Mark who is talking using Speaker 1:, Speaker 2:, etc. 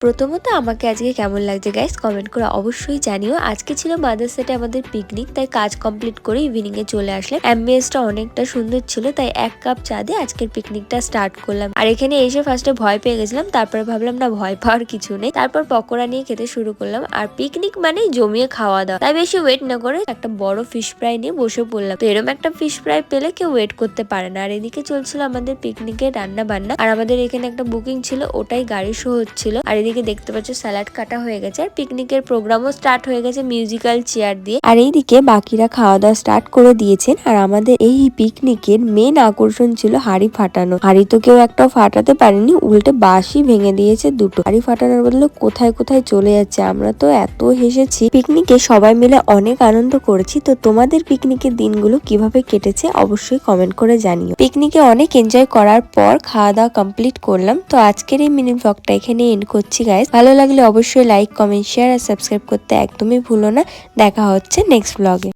Speaker 1: প্রথমত আমাকে আজকে কেমন লাগছে গাইস কমেন্ট করে অবশ্যই জানিও। আজকে ছিল মাদার্স ডে আমাদের পিকনিক, তাই কাজ কমপ্লিট করে ইভিনিং এ চলে আসলাম। অ্যাম্বিয়েন্সটা অনেকটা সুন্দর ছিল, তাই 1 কাপ চা দিয়ে আজকের পিকনিকটা স্টার্ট করলাম। আর এখানে এসে ফার্স্টে ভয় পেয়ে গেছিলাম, তারপরে ভাবলাম না ভয় পাওয়ার কিছু নেই। তারপর পকোড়া নিয়ে খেতে শুরু করলাম। আর পিকনিক মানেই জমিয়ে খাওয়া দাওয়া, তাই বেশি ওয়েট না করে একটা বড় ফিশ ফ্রাই নিয়ে বসে পড়লাম। তো এরকম একটা ফিশ ফ্রাই পেলে কেউ ওয়েট করতে পারে না। আর এদিকে চলছিল আমাদের পিকনিকের রান্না বান্না। আর আমাদের এখানে একটা বুকিং ছিল, ওটাই গাড়ি শো হচ্ছিল। আর এদিকে দেখতে পাচ্ছ স্যালাড কাটা হয়ে গেছে, আর পিকনিকের প্রোগ্রামও স্টার্ট হয়ে গেছে মিউজিক্যাল চেয়ার দিয়ে। আর এইদিকে বাকিরা খাওয়া দাওয়া স্টার্ট করে দিয়েছেন। আর আমাদের এই পিকনিকের মেন আকর্ষণ ছিল হাড়ি ফাটানো। হাড়ি তো কেউ একটাও ফাটাতে পারেনি, উল্টে বাঁশই ভেঙে দিয়েছে দুটো। হাড়ি ফাটানোর বদলে কোথায় কোথায় চলে যাচ্ছে। আমরা তো এত হেসেছি, পিকনিকে সবাই মিলে অনেক আনন্দ করেছি। তো তোমাদের পিকনিকের দিনগুলো কিভাবে কেটেছে অবশ্যই কমেন্ট করে জানিও। পিকনিকে অনেক এনজয় করার পর খাওয়া দাওয়া কমপ্লিট করলাম। তো আজকের এই মিনি ব্লগটা এখানে এন্ড করছি গাইস। ভালো লাগলে অবশ্যই লাইক, কমেন্ট, শেয়ার আর সাবস্ক্রাইব করতে একদমই ভুলো না। দেখা হচ্ছে নেক্সট ব্লগে।